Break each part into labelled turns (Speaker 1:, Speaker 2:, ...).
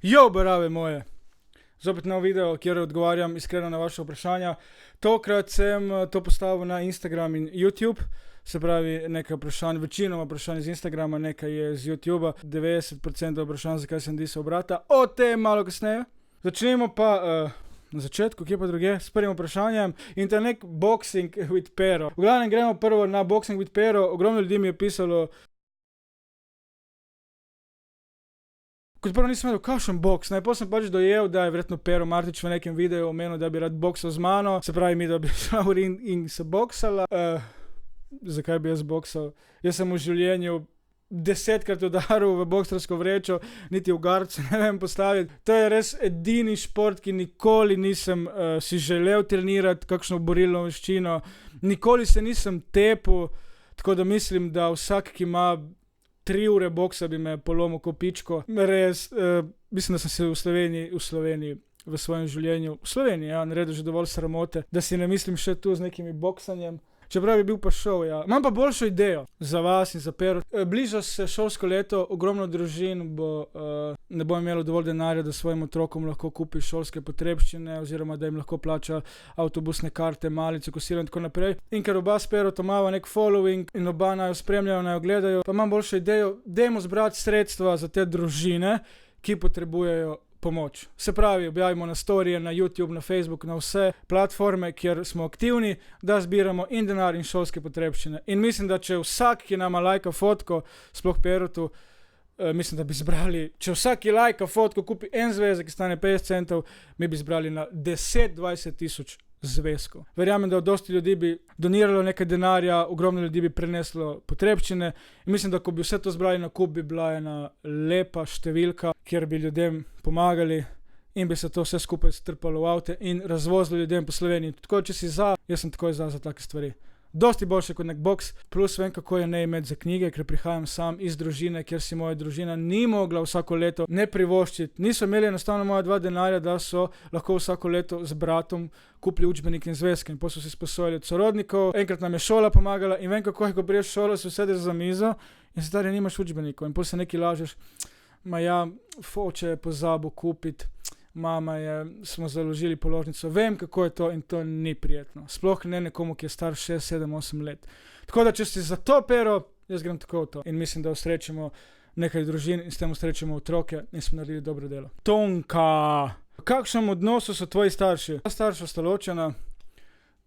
Speaker 1: Jo, barave moje! Zopet nov video, kjer odgovarjam iskreno na vaše vprašanja. Tokrat sem to postavil na Instagram in YouTube. Se pravi, nekaj vprašanj, večinoma vprašanj iz Instagrama, nekaj je z YouTuba. 90% vprašanj, zakaj sem disal brata. O tem malo kasneje. Začnemo pa na začetku, kje pa druge, s prvim vprašanjem. In to je nek boxing with Pero. V glavnem gremo prvo na boxing with Pero. Ogromno ljudi mi je pisalo, kot prvo nisem vedel, kakšen boks. Najprej sem pač dojel, da je verjetno Pero Martič v nekem videu omenil, da bi rad boksal z mano. Se pravi mi, da bi šla v ring in se boksala. Zakaj bi jaz boksal? Jaz sem v življenju 10krat udaril v boksarsko vrečo, niti v garcu ne vem postaviti. To je res edini šport, ki nikoli nisem si želel trenirati, kakšno borilno veščino. Nikoli se nisem tepel, tako da mislim, da vsak, ki ima 3 ure boksa, bi me polomil kopičko. Res, mislim, da sem se v Sloveniji v svojem življenju, naredil že dovolj sramote, da si ne mislim še tu z nekimi boksanjem. Čeprav bi bil pa šov, ja. Imam pa boljšo idejo za vas in za Pero. Bliža se šolsko leto, ogromno družin ne bo imelo dovolj denarja, da svojim otrokom lahko kupi šolske potrebščine oziroma da jim lahko plača avtobusne karte, malice, kosilo in tako naprej. In ker oba s Pero imava nek following in oba naj jo spremljajo, naj jo gledajo, pa imam boljšo idejo, dajmo zbrati sredstva za te družine, ki potrebujejo pomoč. Se pravi, objavimo na storije, na YouTube, na Facebook, na vse platforme, kjer smo aktivni, da zbiramo in denar in šolske potrebščine. In mislim, da če vsak, ki nama lajka fotko, sploh Perotu, mislim, da bi zbrali, če vsak, ki lajka fotko, kupi en zvezek, ki stane 50 centov, mi bi zbrali na 10-20 tisoč zvezkov. Verjamem, da dosti ljudi bi doniralo nekaj denarja, ogromno ljudi bi preneslo potrebščine in mislim, da ko bi vse to zbrali na kup, bi bila ena lepa številka, kjer bi ljudem pomagali in bi se to vse skupaj strpalo v avte in razvozilo ljudem po Sloveniji. Tako, če si za, jaz sem takoj za take stvari. Dosti boljše kot nek boks, plus vem, kako je ne imeti za knjige, ker prihajam sam iz družine, kjer si moja družina ni mogla vsako leto ne privoščiti. Niso imeli enostavno moja 2 denarja, da so lahko vsako leto z bratom kupili učbenike in zvezke in potem so si sposojali od sorodnikov. Enkrat nam je šola pomagala in vem, kako je, ko priješ v šolo, se usedeš za mizo in se stari nimaš učbenikov in potem se nekaj lažeš. Oče je pozabil kupiti. Mama smo založili položnico, vem, kako je to in to ni prijetno. Sploh ne nekomu, ki je star 6, 7, 8 let. Tako da, če si za to, Pero, jaz grem tako v to. In mislim, da ustrećemo nekaj družin in s tem ustrećemo otroke in smo naredili dobro delo. Tonka! V kakšnem odnosu so tvoji starši? Starša sta ločena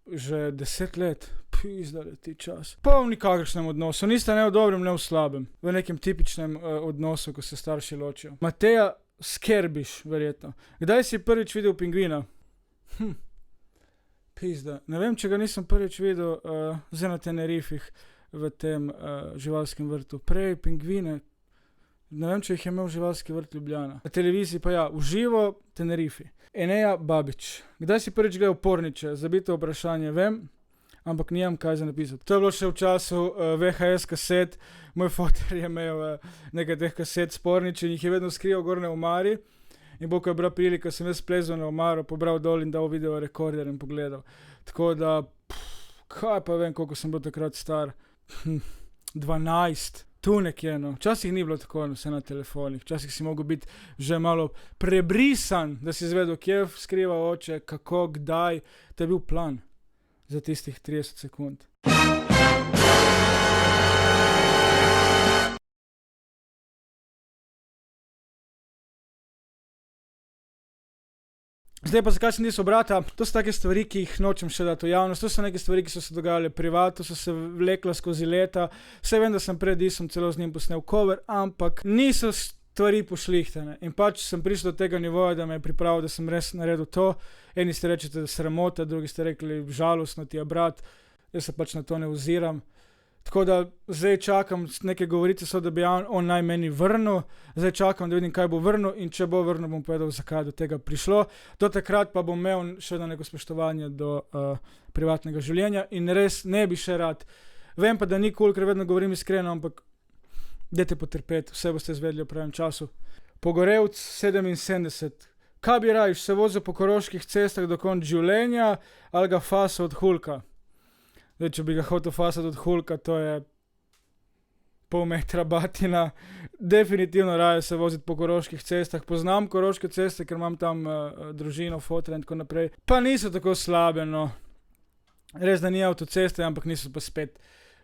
Speaker 1: že 10 let. Pizda leti čas. Pa v nikakršnem odnosu. Nista ne v dobrem, ne v slabem. V nekem tipičnem odnosu, ko se starši ločijo. Mateja, skrbiš, verjetno. Kdaj si prvič videl pingvina? Pizda. Ne vem, če ga nisem prvič videl zdaj na Tenerifih v tem živalskem vrtu. Prej pingvine, ne vem, če jih je imel živalski vrt Ljubljana. Na televiziji pa ja, v živo Tenerifi. Eneja Babič. Kdaj si prvič gledal Porniče? Zabito vprašanje, vem, ampak nimam kaj za napisati. To je bilo še v času VHS kaset. Moj foter je imel nekaj teh kaset s Porniči in jih je vedno skrival gor na omari. In ko je bila prilika, sem jaz plezal na omaro, pobral dol in dal video rekorder in pogledal. Tako da, kaj pa vem, koliko sem bil takrat star. 12. Tu nekje, no. Včasih ni bilo tako vse na telefonih. Včasih si mogel biti že malo prebrisan, da si izvedel, kje skriva oče, kako, kdaj. To je bil plan za tistih 30 sekund. Zdaj pa zakaj sem disal brata? To so take stvari, ki jih nočem še dati v javnost. To so neke stvari, ki so se dogajale privatno, so se vlekla skozi leta. Vse vem, da sem pred disom celo z njim posnel cover, ampak niso stvari pošlihtane. In pač sem prišel do tega nivoja, da me je pripravil, da sem res naredil to. Eni ste rečete, da sramota, drugi ste rekli, žalostno ti je brat. Jaz se pač na to ne oziram. Tako da zdaj čakam, neke govorice so, da bi on naj meni vrnil. Zdaj čakam, da vidim, kaj bo vrnil in če bo vrnil, bom povedal, zakaj do tega prišlo. Do takrat pa bom imel še neko spoštovanje do privatnega življenja in res ne bi še rad. Vem pa, da ni cool, ker vedno govorim iskreno, ampak dajte potrpeti, vse boste izvedli v pravem času. Pogorevc 77. Kaj bi rajiš, se vozil po koroških cestah do konca življenja ali ga fasa od Hulka? Zdaj, če bi ga hotel fasati od Hulka, to je pol metra batina. Definitivno raje se voziti po koroških cestah. Poznam koroške ceste, ker imam tam družino, fotra in tako naprej. Pa niso tako slabe, no. Res, da ni avtoceste, ampak niso pa spet.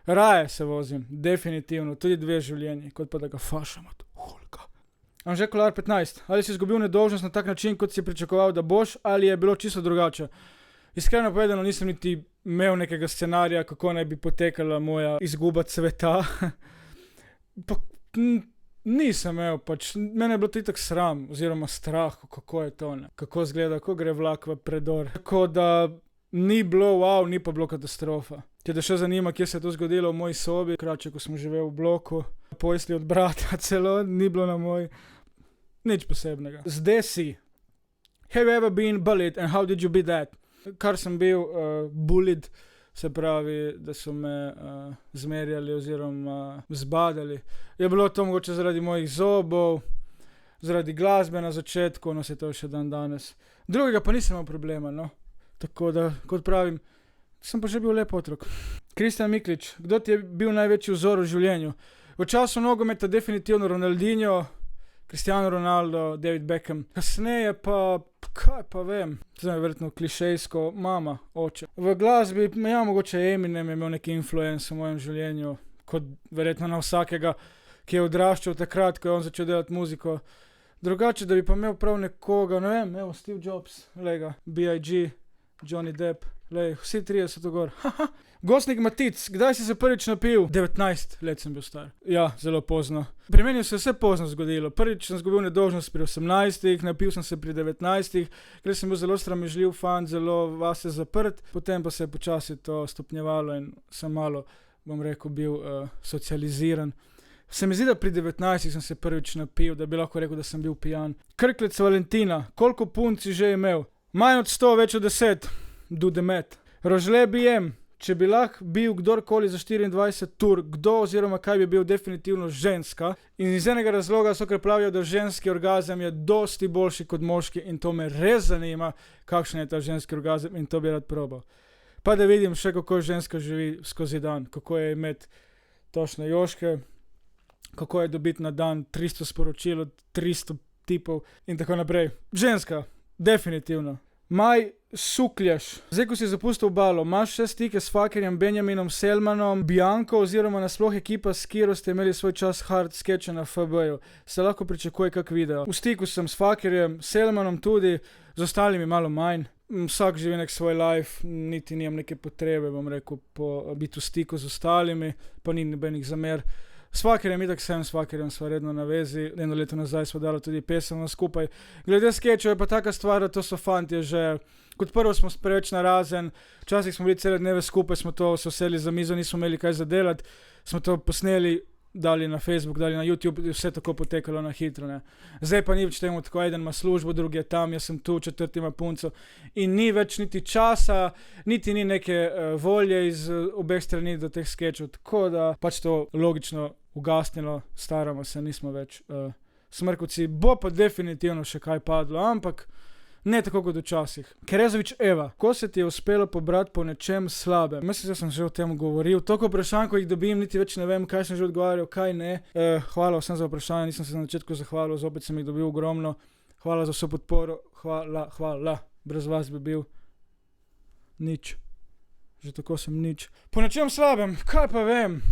Speaker 1: Raje se vozim, definitivno. Tudi 2 življenji, kot pa da ga fašam od Hulka. Anže Kolar 15. Ali si izgubil nedolžnost na tak način, kot si pričakoval, da boš, ali je bilo čisto drugače? Iskreno povedano, nisem niti imel nekega scenarija, kako naj bi potekala moja izguba sveta. Pa nisem imel, pač mene je bilo tudi tako sram, oziroma strah, kako je to, ne? Kako izgleda, ko gre vlak v predor. Tako da ni bilo wow, ni pa bilo katastrofa. Če te še zanima, kje se je to zgodilo v moji sobi, krače, ko smo živeli v bloku, pojsli od brata celo, ni bilo na moji. Nič posebnega. Zdaj si. Have you ever been bullied and how did you be that? Kar sem bil bullied, se pravi, da so me zmerjali oziroma zbadali. Je bilo to mogoče zaradi mojih zobov, zaradi glasbe na začetku, no se to še dan danes. Drugega pa nisem imel problema, no. Tako da, kot pravim, sem pa že bil lep otrok. Kristjan Miklič, kdo ti je bil največji vzor v življenju? V času nogometa definitivno Ronaldinho, Cristiano Ronaldo, David Beckham. Kasneje pa, kaj pa vem, zdaj je verjetno klišejsko, mama, oče. V glasbi, ja, mogoče Eminem je imel neki influence v mojem življenju, kot verjetno na vsakega, ki je odraščal takrat, ko je on začel delati muziko. Drugače, da bi pa imel prav nekoga, ne vem, evo Steve Jobs, lega, B.I.G., Johnny Depp, lej, vsi 30 gor. Gostnik Matic, kdaj si se prvič napil? 19 let sem bil star. Ja, zelo pozno. Pri meni se je vse pozno zgodilo. Prvič sem izgubil nedolžnost pri 18, napil sem se pri 19, ker sem bil zelo sramežljiv fant, zelo vase zaprt, potem pa se je počasi to stopnjevalo in sem malo, bom rekel, bil socializiran. Se mi zdi, da pri 19 sem se prvič napil, da bi lahko rekel, da sem bil pijan. Krklec Valentina, koliko punc si že imel? Manj od 100, več od 10. Do the math. Rožle BM, če bi lahko bil kdorkoli za 24 tur, kdo oziroma kaj bi bil definitivno ženska. In iz enega razloga so, ker pravijo, da ženski orgazem je dosti boljši kot moški in to me res zanima, kakšen je ta ženski orgazem in to bi rad probal. Pa da vidim še, kako ženska živi skozi dan, kako je imeti točne joške, kako je dobiti na dan 300 sporočil od 300 tipov in tako naprej. Ženska. Definitivno. Maj Sukljaš. Zdaj, ko si zapustil Obalo, imaš še stike s Fakerjem, Benjaminom, Selmanom, Bianco oziroma nasploh ekipa, s katero ste imeli svoj čas hard skeče na FB-ju. Se lahko pričakuje kak video. V stiku sem s Fakerjem, Selmanom tudi, z ostalimi malo manj. Vsak živi nek svoj life, niti nimam neke potrebe, bom rekel, biti v stiku z ostalimi, pa ni nobenih zamer. S Fakerjem, itak sem s Fakerjem sva redno na vezi, 1 leto nazaj sva dala tudi pesem skupaj. Glede skečev je pa taka stvar, da to so fantje že, kot prvo smo preveč narazen, včasih smo bili cele dneve skupaj, smo to se usedli za mizo, nismo imeli kaj za delati, smo to posneli, dali na Facebook, dali na YouTube, vse tako potekalo na hitro, ne. Zdaj pa ni več temu tako, eden ima službo, drugi je tam, jaz sem tu, 4. ima punco in ni več niti časa, niti ni neke volje iz obeh strani do teh skečev, tako da pač to logično ugasnilo, staramo se, nismo več smrkovci, bo pa definitivno še kaj padlo, ampak ne tako kot včasih. Kerezovič Eva, ko se ti je uspelo pobrati po nečem slabem? Mislim, da sem že o tem govoril. Toliko vprašanj, ko jih dobim, niti več ne vem, kaj sem že odgovarjal, kaj ne. Hvala vsem za vprašanje, nisem se na začetku zahvalil, zopet sem jih dobil ogromno. Hvala za vso podporo, hvala. Brez vas bi bil nič. Že tako sem nič. Po nečem slabem, kaj pa vem?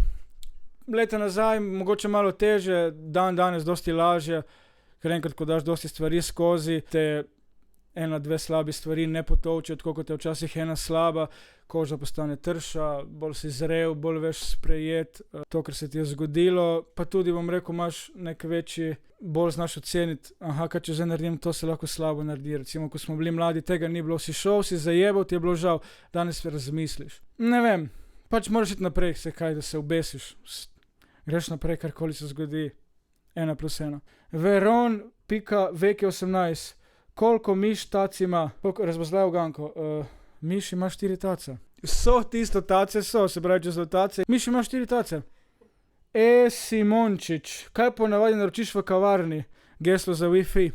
Speaker 1: Leta nazaj, mogoče malo teže, danes dosti lažje, ker enkrat, ko daš dosti stvari skozi, te 1-2 slabi stvari ne potovče, tako kot je včasih ena slaba, koža postane trša, bolj si zrel, bolj veš sprejet to, kar se ti je zgodilo, pa tudi bom rekel, imaš nek večji, bolj znaš oceniti, kaj če zdaj naredim, to se lahko slabo naredi. Recimo, ko smo bili mladi, tega ni bilo, si šel, si zajebal, ti je bilo žal, danes razmisliš. Ne vem, pač moraš iti naprej, da se obesiš, greš naprej, karkoli se zgodi, 1+1. Veron.vk18, koliko miš tac ima? Razbozlaj Uganko, miš ima 4 tace. So tisto tace, se pravi, če so tace. Miš ima 4 tace. Simončič, kaj ponavadi naročiš v kavarni? Geslo za Wi-Fi.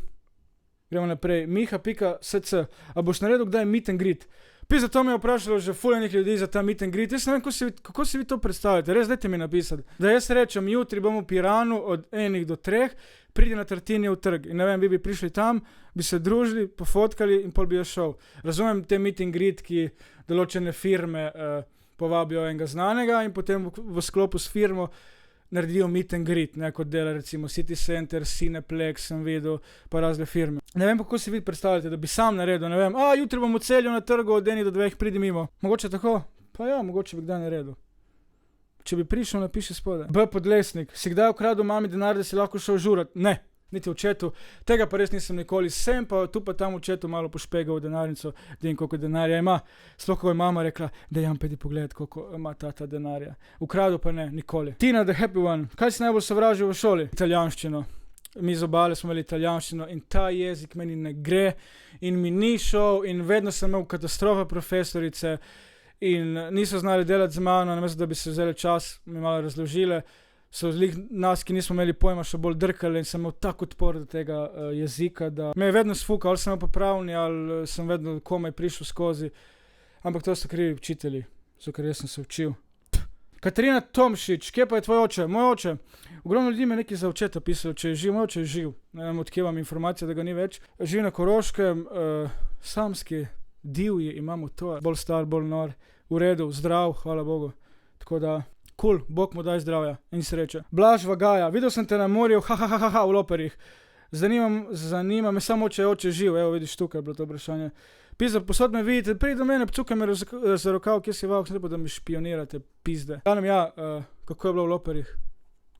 Speaker 1: Gremo naprej. Miha.sc, a boš naredil kdaj meet and greet? Pisa, to me je vprašalo že fuljenih ljudi za ta meet and greet. Jaz ne vem, kako si vi to predstavljate, res dajte mi napisati. Da jaz rečem, jutri bom v Piranu od 1 do 3, pridi na Tartinijev trg. In ne vem, vi bi prišli tam, bi se družili, pofotkali in pol bi jaz šel. Razumem te meet and greet, ki določene firme povabijo enega znanega in potem v sklopu s firmo naredijo meet and greet, ne, kot dela recimo City Center, Cineplex sem videl, pa razne firme. Ne vem, kako si vi predstavljate, da bi sam naredil, ne vem, jutri bom v Celju na trgu od 1 do 2, pridi mimo. Mogoče tako? Pa ja, mogoče bi kdaj naredil. Če bi prišel, napiši spodaj. B. Podlesnik. Si kdaj ukradel mami denar, da si lahko šel žurat? Ne. Niti v četu. Tega pa res nisem nikoli. Sem pa tu pa tam v četu malo pošpegal v denarnico, da jim koliko denarja ima. Sploh ko je mama rekla, da jam pedi pogled, koliko ima tata denarja. Ukradel pa ne, nikoli. Tina, the happy one. Kaj si najbolj sovražil v šoli? Italijanščino. Mi z Obale smo imeli italijanščino in ta jezik meni ne gre in mi ni šel in vedno sem imel katastrofe profesorice in niso znali delati z mano, namesto da bi se vzeli čas, mi malo razložile. So nas, ki nismo imeli pojma, še bolj drkali in sem imel tak odpor do tega jezika, da me je vedno sfukal, ali sem imel popravni, ali sem vedno komaj prišel skozi. Ampak to so krivi učitelji, ker jaz sem se učil. Katarina Tomšič, kje pa je tvoj oče? Moj oče. Ogromno ljudi me nekaj za očeta pisalo, če je živ, moj oče je živ. Ne vem, odkje vam informacija, da ga ni več. Živi na Koroškem, samski, divji, imamo to, bolj star, bolj nor, v redu, zdrav, hvala Bogu. Tako da, cool, Bog mu daj zdravja in sreče. Blaž Vagaja, videl sem te na morju, v Loperjih. Zanima me samo, če je oče živ, evo vidiš, tukaj je bilo to vprašanje. Pizda, posod me vidite, pridi do mene, pcukaj me za rokav, kje si valk, ne pa da mi špionirate, pizde. Kako je bilo v Loperjih?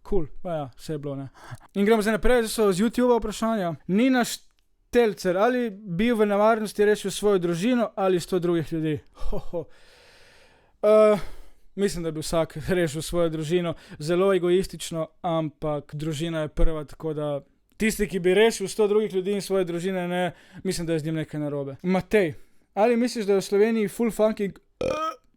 Speaker 1: Cool, pa ja, vse je bilo, ne. In gremo zdaj naprej, zdaj so z YouTubea vprašanja. Nina Štelcer, ali bi v nevarnosti rešil svojo družino ali 100 drugih ljudi? Mislim, da bi vsak rešil svojo družino, zelo egoistično, ampak družina je prva, tako da tisti, ki bi rešil 100 drugih ljudi in svoje družine, ne, mislim, da je z njim nekaj narobe. Matej, ali misliš, da je v Sloveniji full funking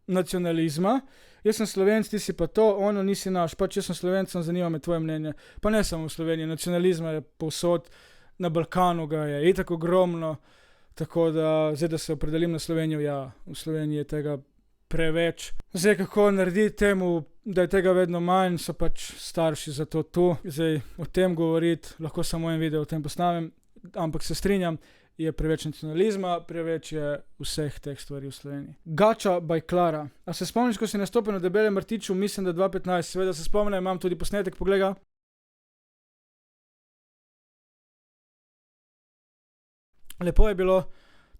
Speaker 1: nacionalizma? Jaz sem Slovenc, ti si pa to, ono nisi naš, pa če sem Slovencem, zanima me tvoje mnenje. Pa ne samo v Sloveniji, nacionalizma je povsod, na Balkanu ga je itak ogromno, tako da zdaj, da se opredelim na Slovenijo, ja, v Sloveniji je tega preveč. Zdaj, kako narediti temu, da je tega vedno manj, so pač starši za to tu. Zdaj, o tem govoriti, lahko samo en video o tem posnamem, ampak se strinjam, je preveč nacionalizma, preveč je vseh teh stvari v Sloveniji. Gača by Klara. A se spomniš, ko si nastopil na Debelem Rtiču, mislim, da 2015, seveda se spomnim, imam tudi posnetek, pogleda. Lepo je bilo.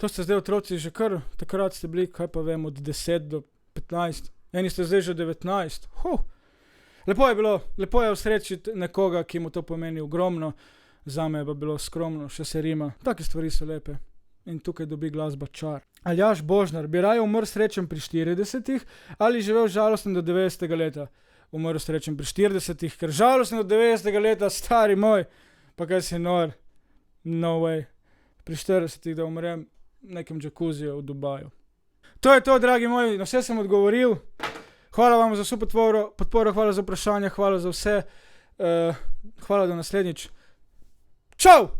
Speaker 1: To ste zdaj otroci že kar, takrat ste bili, kaj pa vem, od 10 do 15. Eni ste zdaj že 19. Lepo je bilo, lepo je osrečiti nekoga, ki mu to pomeni ogromno. Zame je pa bilo skromno, še se rima. Take stvari so lepe. In tukaj dobi glasba čar. Aljaž Božnar, bi raje umrl srečen pri 40 ali živel žalosten do 90. leta? Umrl srečen pri 40, ker žalosten do 90. leta, stari moj, pa kaj si nor? No way. Pri 40, da umrem v nekem džakuziju v Dubaju. To je to, dragi moji, na vse sem odgovoril. Hvala vam za vso podporo, hvala za vprašanja, hvala za vse. Hvala do naslednjič. Čau!